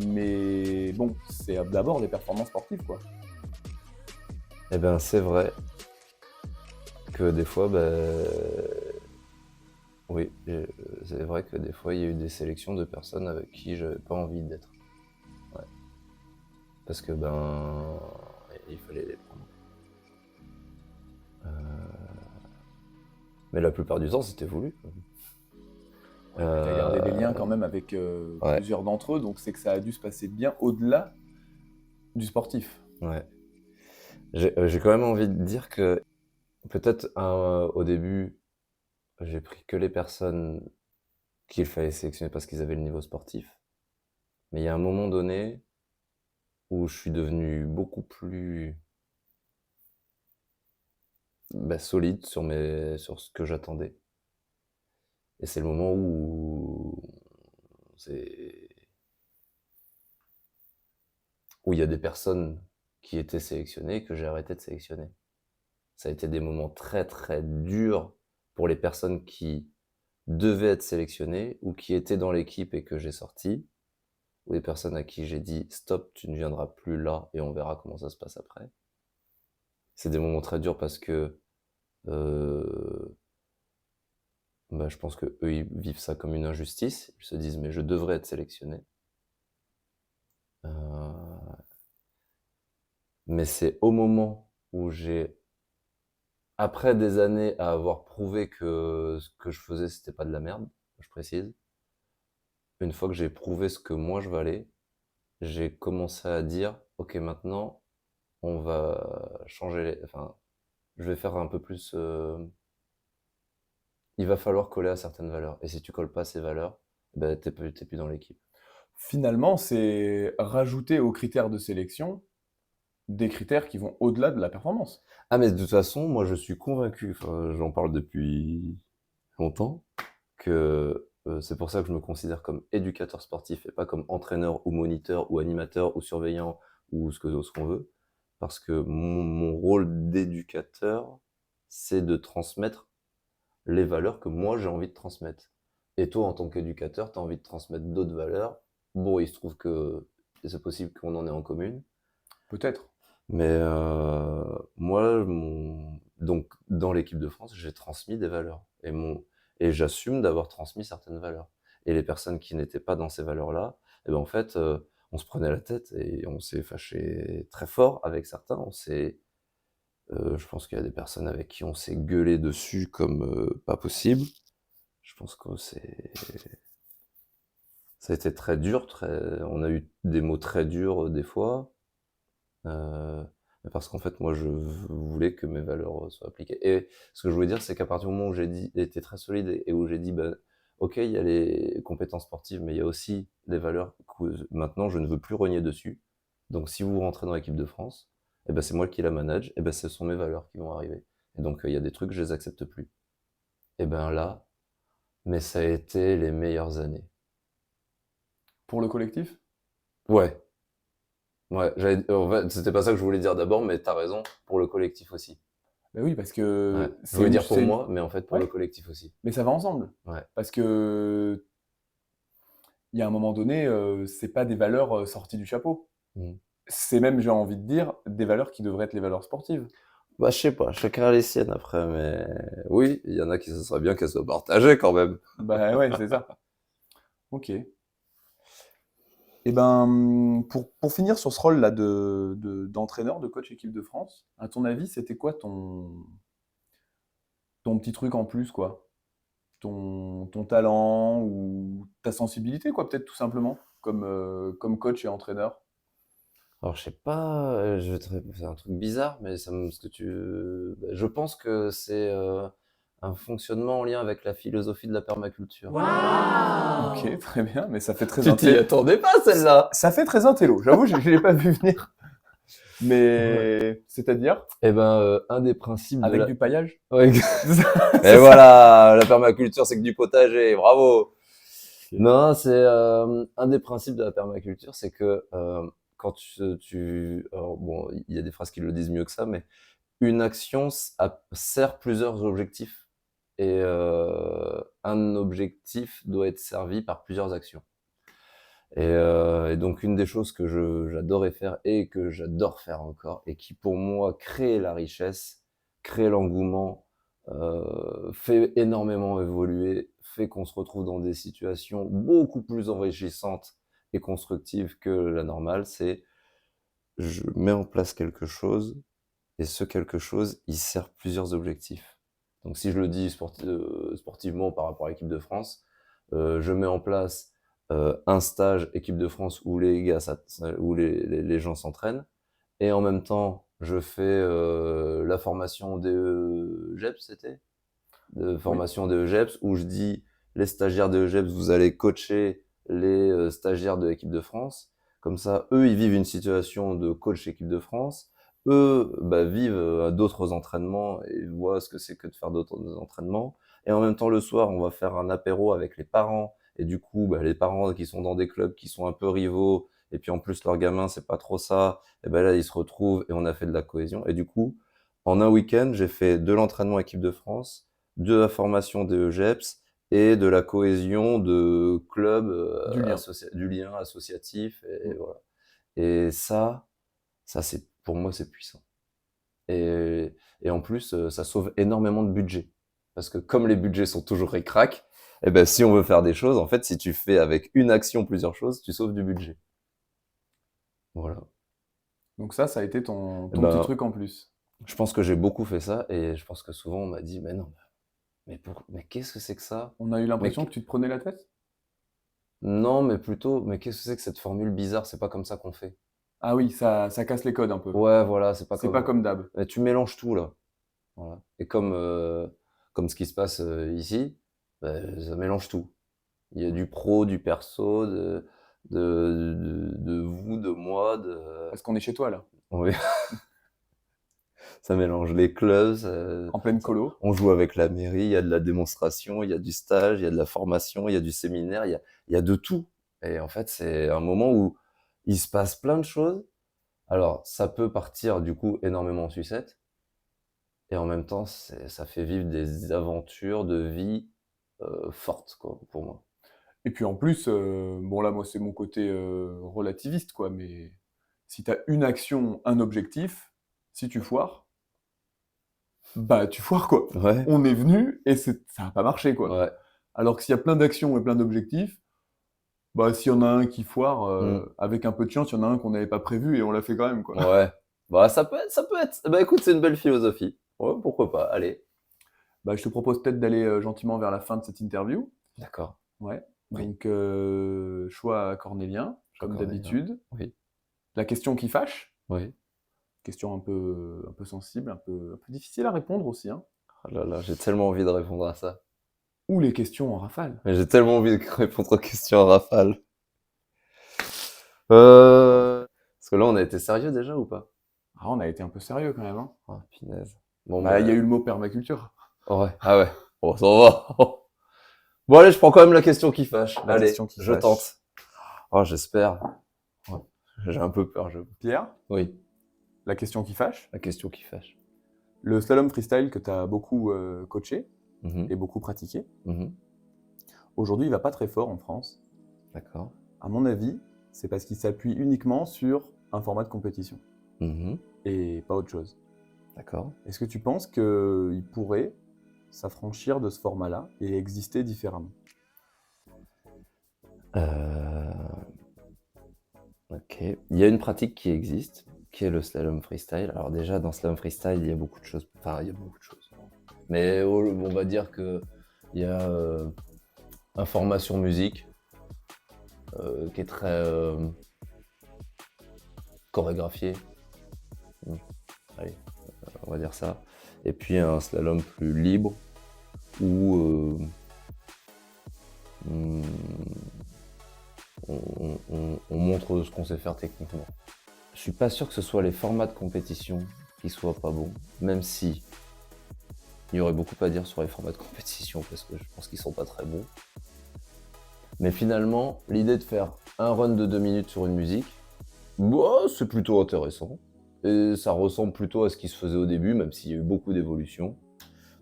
Mais bon, c'est d'abord les performances sportives, quoi. Eh ben, c'est vrai que des fois, oui, c'est vrai que des fois, il y a eu des sélections de personnes avec qui j'avais pas envie d'être. Ouais. Parce que, il fallait les prendre. Mais la plupart du temps, c'était voulu. Tu as gardé des liens quand même avec Ouais. plusieurs d'entre eux, donc c'est que ça a dû se passer bien au-delà du sportif. Ouais. J'ai quand même envie de dire que peut-être au début, j'ai pris que les personnes qu'il fallait sélectionner parce qu'ils avaient le niveau sportif. Mais il y a un moment donné où je suis devenu beaucoup plus solide sur ce que j'attendais. Et c'est le moment c'est où il y a des personnes qui étaient sélectionnées que j'ai arrêté de sélectionner. Ça a été des moments très très durs pour les personnes qui devaient être sélectionnées ou qui étaient dans l'équipe et que j'ai sorti. ou des personnes à qui j'ai dit stop, tu ne viendras plus là et on verra comment ça se passe après. C'est des moments très durs parce que bah, je pense que eux ils vivent ça comme une injustice. Ils se disent mais je devrais être sélectionné. Euh, mais c'est au moment où j'ai, après des années à avoir prouvé que ce que je faisais c'était pas de la merde, je précise, une fois que j'ai prouvé ce que moi je valais, j'ai commencé à dire ok maintenant on va changer enfin je vais faire un peu plus il va falloir coller à certaines valeurs. Et si tu colles pas à ces valeurs, ben, t'es plus dans l'équipe. Finalement, c'est rajouter aux critères de sélection des critères qui vont au-delà de la performance. Ah, mais de toute façon, moi, je suis convaincu, enfin, j'en parle depuis longtemps, que c'est pour ça que je me considère comme éducateur sportif et pas comme entraîneur ou moniteur ou animateur ou surveillant ou ce qu'on veut. Parce que mon rôle d'éducateur, c'est de transmettre les valeurs que moi j'ai envie de transmettre. Et toi, en tant qu'éducateur, tu as envie de transmettre d'autres valeurs. Bon, il se trouve que c'est possible qu'on en ait en commune. Peut-être. Mais moi, donc, dans l'équipe de France, j'ai transmis des valeurs. Et j'assume d'avoir transmis certaines valeurs. Et les personnes qui n'étaient pas dans ces valeurs-là, eh ben, en fait, on se prenait la tête et on s'est fâché très fort avec certains. Je pense qu'il y a des personnes avec qui on s'est gueulé dessus comme pas possible. Je pense que ça a été très dur, on a eu des mots très durs des fois, euh, parce qu'en fait, moi, je voulais que mes valeurs soient appliquées. Et ce que je voulais dire, c'est qu'à partir du moment où j'ai été très solide et où j'ai dit, ben, ok, il y a les compétences sportives, mais il y a aussi des valeurs que maintenant, je ne veux plus renier dessus. Donc, si vous rentrez dans l'équipe de France, eh ben, c'est moi qui la manage, et ben, ce sont mes valeurs qui vont arriver. Et donc, il y a des trucs, je les accepte plus. Et ben là, mais ça a été les meilleures années. Pour le collectif? Ouais, ouais, en fait, c'était pas ça que je voulais dire d'abord, mais t'as raison, pour le collectif aussi. Ben oui, parce Ouais. que Je voulais dire pour moi, mais en fait pour Ouais, le collectif aussi. mais ça va ensemble. Ouais. Parce que il y a un moment donné, c'est pas des valeurs sorties du chapeau. Mm. C'est même, j'ai envie de dire, des valeurs qui devraient être les valeurs sportives. Bah, je sais pas, chacun a les siennes après, mais oui, il y en a qui ce serait bien qu'elles soient partagées quand même. Bah ouais, c'est ça. Ok. Et ben, pour finir sur ce rôle-là d'entraîneur, de coach équipe de France, à ton avis, c'était quoi ton petit truc en plus, quoi? Ton talent ou ta sensibilité, quoi, peut-être tout simplement, comme coach et entraîneur? Alors, je sais pas, c'est un truc bizarre, mais ce que bah, je pense que c'est un fonctionnement en lien avec la philosophie de la permaculture. Ok, très bien, mais ça fait très Tu t'y attendais pas, celle-là? Ça fait très intello, j'avoue, je l'ai pas vu venir. Ouais. Mais c'est-à-dire, Eh ben, un des principes de avec la... du paillage? Ouais, et C'est ça? voilà, la permaculture, c'est que du potager, bravo. Ok. Non, c'est un des principes de la permaculture, c'est que quand alors bon, il y a des phrases qui le disent mieux que ça, mais une action sert plusieurs objectifs et un objectif doit être servi par plusieurs actions. Et donc une des choses que j'adorais faire et que j'adore faire encore et qui pour moi crée la richesse, crée l'engouement, fait énormément évoluer, fait qu'on se retrouve dans des situations beaucoup plus enrichissantes et constructives que la normale, c'est je mets en place quelque chose et ce quelque chose, il sert plusieurs objectifs. Donc si je le dis sportivement par rapport à l'équipe de France, je mets en place un stage équipe de France où les gars, où les gens s'entraînent, et en même temps, je fais la formation des GEPS, c'était de Oui. formation des GEPS, où je dis les stagiaires de GEPS, vous allez coacher les stagiaires de l'équipe de France. Comme ça, eux, ils vivent une situation de coach équipe de France. Eux, bah, vivent d'autres entraînements et voient ce que c'est que de faire d'autres entraînements. Et en même temps, le soir, on va faire un apéro avec les parents. Et du coup, bah, les parents qui sont dans des clubs qui sont un peu rivaux, et puis en plus, leurs gamins, c'est pas trop ça, et ben là, ils se retrouvent et on a fait de la cohésion. Et du coup, en un week-end, j'ai fait de l'entraînement équipe de France, de la formation des EGEPS et de la cohésion de clubs, Du lien. du lien associatif et Mm. voilà. Et ça c'est pour moi, c'est puissant. Et en plus, ça sauve énormément de budget. Parce que comme les budgets sont toujours ric-rac, et ben, si on veut faire des choses, en fait, si tu fais avec une action plusieurs choses, tu sauves du budget. Voilà. Donc ça a été ton, Et ton petit ben, truc en plus. je pense que j'ai beaucoup fait ça et je pense que souvent on m'a dit: «Mais non, mais qu'est-ce que c'est que ça? On a eu Mais l'impression qu que tu te prenais la tête? non, mais plutôt, mais qu'est-ce que c'est que cette formule bizarre? C'est pas comme ça qu'on fait». Ah oui, ça casse les codes un peu. Ouais, voilà, c'est pas C'est pas comme comme d'hab. tu mélanges tout là. Voilà. Et comme ce qui se passe, ici, ça mélange tout. Il y a du pro, du perso, de vous, de moi, Parce qu'on est chez toi là, oui, ça mélange les clubs, en pleine colo. on joue avec la mairie, il y a de la démonstration, il y a du stage, il y a de la formation, il y a du séminaire, il y a de tout. Et en fait, c'est un moment où il se passe plein de choses. Alors, ça peut partir du coup énormément en sucette, et en même temps, ça fait vivre des aventures de vie fortes, quoi, pour moi. Et puis en plus, bon là moi c'est mon côté relativiste quoi, mais si t'as une action, un objectif, si tu foires, bah tu foires quoi. Ouais, On est venu et ça a pas marché quoi. ouais. Alors que s'il y a plein d'actions et plein d'objectifs, bah s'il y en a un qui foire, Mmh. avec un peu de chance, il y en a un qu'on n'avait pas prévu et on l'a fait quand même quoi. Ouais. Bah, ça peut être. Bah, écoute, c'est une belle philosophie. Ouais, pourquoi pas, allez. Bah je te propose peut-être d'aller gentiment vers la fin de cette interview. D'accord. Ouais. Oui. Donc choix cornélien, comme Cornélien. d'habitude. Oui. La question qui fâche. Oui. Question un peu sensible, un peu difficile à répondre aussi, hein. Oh là là, j'ai tellement envie de répondre à ça. Ou les questions en rafale. Mais j'ai tellement envie de répondre aux questions en rafale. Parce que là, on a été sérieux déjà ou pas? Ah, on a été un peu sérieux quand même, hein. Oh, punaise. Bon, Bah, il y a ben, eu le mot permaculture. ouais. Ah ouais. Bon, ça va. Bon, allez, je prends quand même la question qui fâche. La Allez, question qui je fâche. tente. Oh, j'espère. Ouais. J'ai un peu peur, je. Pierre, Oui, la question qui fâche. la question qui fâche. Le slalom freestyle que tu as beaucoup coaché Mhm. et beaucoup pratiqué, Mhm. aujourd'hui, il va pas très fort en France. D'accord. À mon avis, c'est parce qu'il s'appuie uniquement sur un format de compétition Mhm. et pas autre chose. D'accord. Est-ce que tu penses qu'il pourrait s'affranchir de ce format-là et exister différemment? Euh, Ok. Il y a une pratique qui existe, qui est le slalom freestyle. Alors déjà, dans slalom freestyle, il y a beaucoup de choses. Enfin, il y a beaucoup de choses. Mais on va dire que il y a un format sur musique qui est très chorégraphié. Hmm. Allez, on va dire ça. Et puis un slalom plus libre où hmm, on montre ce qu'on sait faire techniquement. Je suis pas sûr que ce soit les formats de compétition qui soient pas bons, même si il y aurait beaucoup à dire sur les formats de compétition parce que je pense qu'ils sont pas très bons. Mais finalement, l'idée de faire un run de 2 minutes sur une musique, bah, c'est plutôt intéressant. Et ça ressemble plutôt à ce qui se faisait au début, même s'il y a eu beaucoup d'évolutions.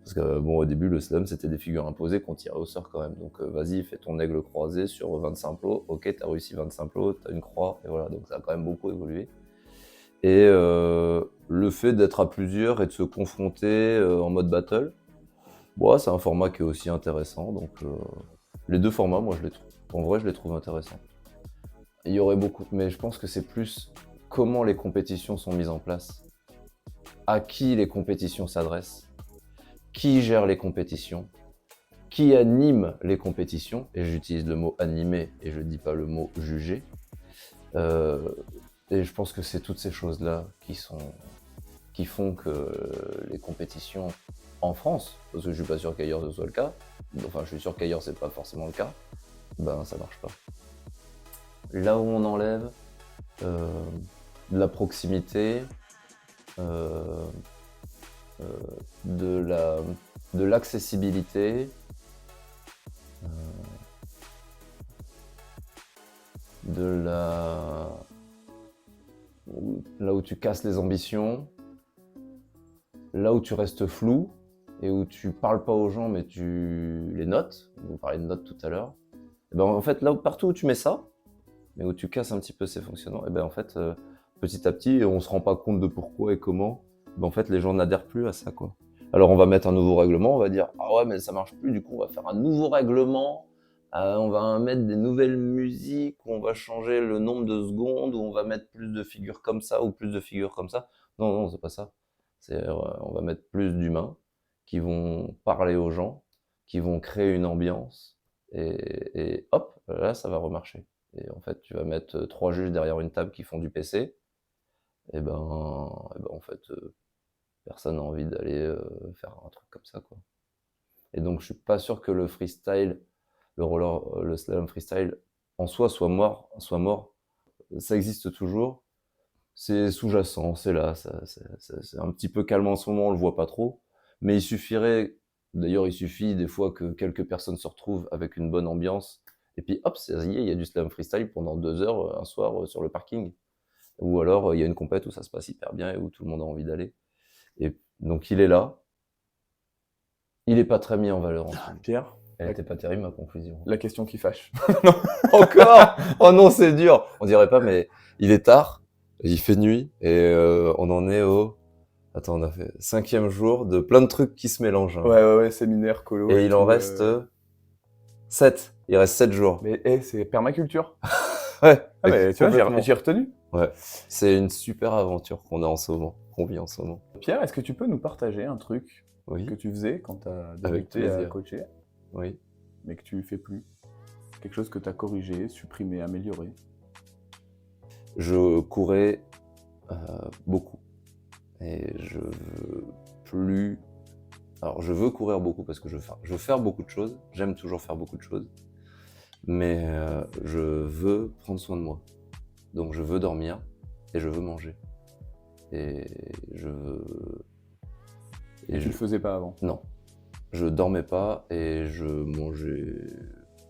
Parce que bon, au début, le slalom, c'était des figures imposées qu'on tirait au sort quand même. Donc vas-y, fais ton aigle croisé sur 25 plots. Ok, t'as réussi 25 plots, t'as une croix, et voilà. Donc ça a quand même beaucoup évolué. Et le fait d'être à plusieurs et de se confronter en mode battle, bon, c'est un format qui est aussi intéressant. Donc les deux formats, moi, en vrai, je les trouve intéressants. Il y aurait beaucoup, mais je pense que c'est plus comment les compétitions sont mises en place, à qui les compétitions s'adressent, qui gère les compétitions, qui anime les compétitions, et j'utilise le mot animer et je ne dis pas le mot juger. Euh, et je pense que c'est toutes ces choses-là qui font que les compétitions en France, parce que je suis pas sûr qu'ailleurs ce soit le cas, enfin je suis sûr qu'ailleurs c'est pas forcément le cas, ben ça marche pas. Là où on enlève de la proximité, euh, euh, de l'accessibilité, euh, de la là où tu casses les ambitions, là où tu restes flou, et où tu parles pas aux gens, mais tu les notes, on parlait de notes tout à l'heure, et ben, en fait, là, partout où tu mets ça, mais où tu casses un petit peu ces fonctionnements, et ben, en fait, petit à petit, on se rend pas compte de pourquoi et comment, ben, en fait, les gens n'adhèrent plus à ça, quoi. Alors, on va mettre un nouveau règlement, on va dire, ah ouais, mais ça marche plus, du coup, on va faire un nouveau règlement, on va mettre des nouvelles musiques, on va changer le nombre de secondes, ou on va mettre plus de figures comme ça, ou plus de figures comme ça. Non, non, c'est pas ça. On va mettre plus d'humains qui vont parler aux gens, qui vont créer une ambiance, et hop, là, ça va remarcher. Et en fait, tu vas mettre 3 juges derrière une table qui font du PC, et ben en fait, personne n'a envie d'aller faire un truc comme ça, quoi. Et donc, je suis pas sûr que le freestyle, le slalom freestyle, en soi, soit mort, soit mort. Ça existe toujours. C'est sous-jacent, c'est là, c'est un petit peu calme en ce moment, on le voit pas trop. Mais d'ailleurs, il suffit des fois que quelques personnes se retrouvent avec une bonne ambiance, et puis hop, ça y est, il y a du slalom freestyle pendant 2 heures, un soir, sur le parking. Ou alors, il y a une compète où ça se passe hyper bien et où tout le monde a envie d'aller. Et donc, il est là. Il est pas très mis en valeur en ce moment. Pierre, Elle était pas terrible, ma conclusion. la question qui fâche. Encore? Oh non, c'est dur. On dirait pas, mais il est tard, il fait nuit, et on en est au... Attends, on a fait 5e jour de plein de trucs qui se mélangent, hein. Ouais, séminaire, colo. Et il en tout, reste 7. Il reste 7 jours. Mais c'est permaculture. Ouais. Ah, mais tu vois, complètement. j'ai retenu. Ouais. C'est une super aventure qu'on a en ce moment, qu'on vit en ce moment. Pierre, est-ce que tu peux nous partager un truc Oui. que tu faisais quand tu as Avec débuté à plaisir. coacher, Oui. mais que tu fais plus? Quelque chose que tu as corrigé, supprimé, amélioré? Je courais beaucoup. Et je veux plus... Alors, je veux courir beaucoup parce que je veux faire beaucoup de choses. J'aime toujours faire beaucoup de choses. Mais je veux prendre soin de moi. Donc, je veux dormir et je veux manger. Et je veux... Et tu le faisais pas avant? Non. Je dormais pas et je mangeais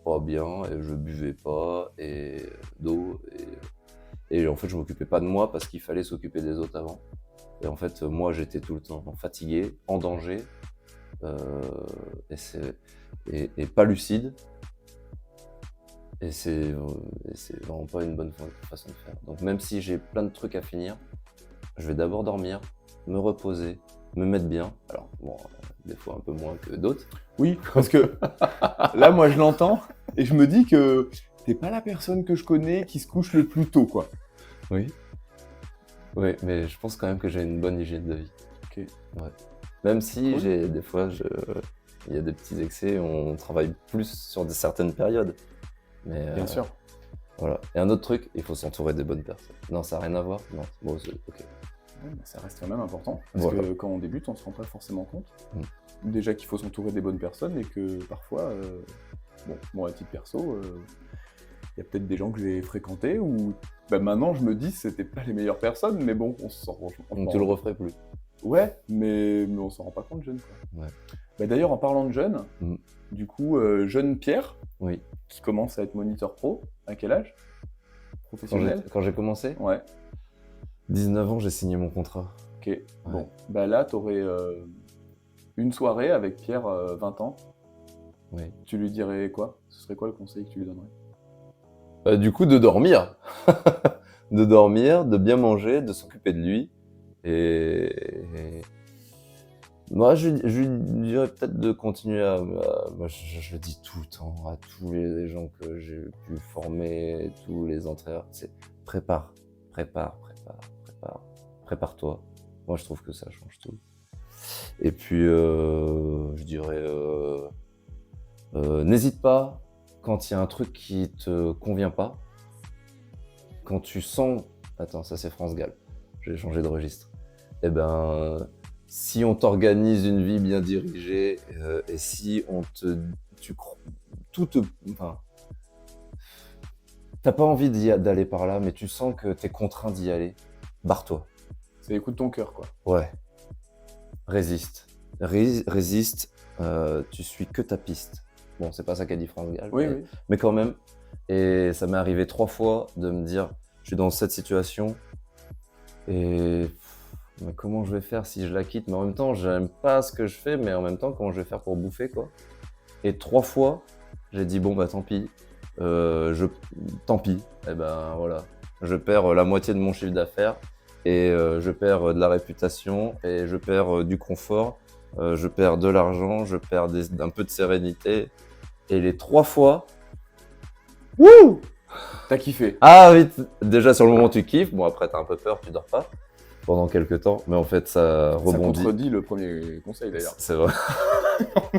pas bien et je buvais pas d'eau. Et en fait, je m'occupais pas de moi parce qu'il fallait s'occuper des autres avant. Et en fait, moi, j'étais tout le temps fatigué, en danger, et pas lucide. Et c'est vraiment pas une bonne façon de faire. Donc même si j'ai plein de trucs à finir, je vais d'abord dormir, me reposer, me mettre bien. Alors bon, des fois un peu moins que d'autres. Oui, parce que là, moi, je l'entends et je me dis que t'es pas la personne que je connais qui se couche le plus tôt, quoi. Oui. Oui, mais je pense quand même que j'ai une bonne hygiène de vie. Ok. Ouais. Même si Cool. des fois, il y a des petits excès, on travaille plus sur certaines périodes. Mais Bien sûr. voilà. Et un autre truc, il faut s'entourer des bonnes personnes. Non, ça n'a rien à voir. Non, bon, ok. Ouais, bah, ça reste quand même important. Parce Voilà. que quand on débute, on se rend pas forcément compte. Déjà qu'il faut s'entourer des bonnes personnes et que parfois, bon, moi à titre perso, il y a peut-être des gens que j'ai fréquentés où bah, maintenant je me dis que c'était pas les meilleures personnes, mais bon, on s'en rend On ne te le referait plus. Ouais, mais on s'en rend pas compte jeune, quoi. Ouais. Bah, d'ailleurs, en parlant de jeune, Mm. du coup, jeune Pierre, Oui. qui commence à être moniteur pro, à quel âge? Professionnel? Quand j'ai commencé, Ouais, 19 ans, j'ai signé mon contrat. ok. Bon, bah là, t'aurais une soirée avec Pierre, 20 ans. Oui. Tu lui dirais quoi? Ce serait quoi le conseil que tu lui donnerais? Du coup, de dormir. De dormir, de bien manger, de s'occuper de lui. Et moi, je lui dirais peut-être de continuer moi, je le dis tout le temps à tous les gens que j'ai pu former, tous les entraîneurs, c'est prépare-toi. Moi, je trouve que ça change tout. Et puis, je dirais, n'hésite pas quand il y a un truc qui te convient pas, quand tu sens... Attends, ça c'est France Gall, j'ai changé de registre. Eh ben, si on t'organise une vie bien dirigée, et si on enfin, t'as pas envie d'aller par là, mais tu sens que t'es contraint d'y aller, barre-toi. C'est écoute ton cœur, quoi. Ouais. Résiste. Résiste, tu suis que ta piste. Bon, c'est pas ça qu'a dit France Gall, Oui, mais quand même. Et ça m'est arrivé 3 fois de me dire, je suis dans cette situation, et mais comment je vais faire si je la quitte, mais en même temps, j'aime pas ce que je fais, mais en même temps, comment je vais faire pour bouffer, quoi. Et 3 fois, j'ai dit, bon, bah tant pis, tant pis, et ben voilà. Je perds la moitié de mon chiffre d'affaires, et je perds de la réputation, et je perds du confort, je perds de l'argent, je perds un peu de sérénité. Et les 3 fois, Wouh! T'as kiffé. ah oui, déjà sur le moment tu kiffes, bon après t'as un peu peur, tu dors pas pendant quelques temps, mais en fait ça Ça rebondit. contredit le premier conseil d'ailleurs. C'est vrai.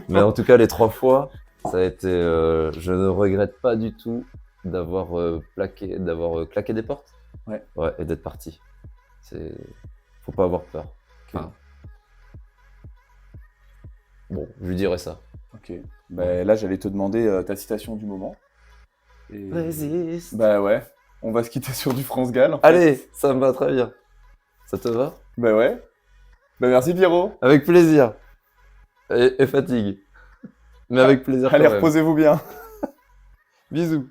Mais en tout cas les 3 fois, ça a été, je ne regrette pas du tout d'avoir claqué des portes. Ouais. Ouais, et d'être parti. Faut pas avoir peur. Ok. Enfin, bon, je lui dirais ça. Ok. Bah, là, j'allais te demander ta citation du moment. Et... Résiste. Bah ouais. On va se quitter sur du France Gall. En fait. Allez, ça me va très bien. Ça te va? Bah ouais. Bah merci Pierrot. Avec plaisir. Et fatigue. Mais avec plaisir Allez, quand même. reposez-vous bien. Bisous.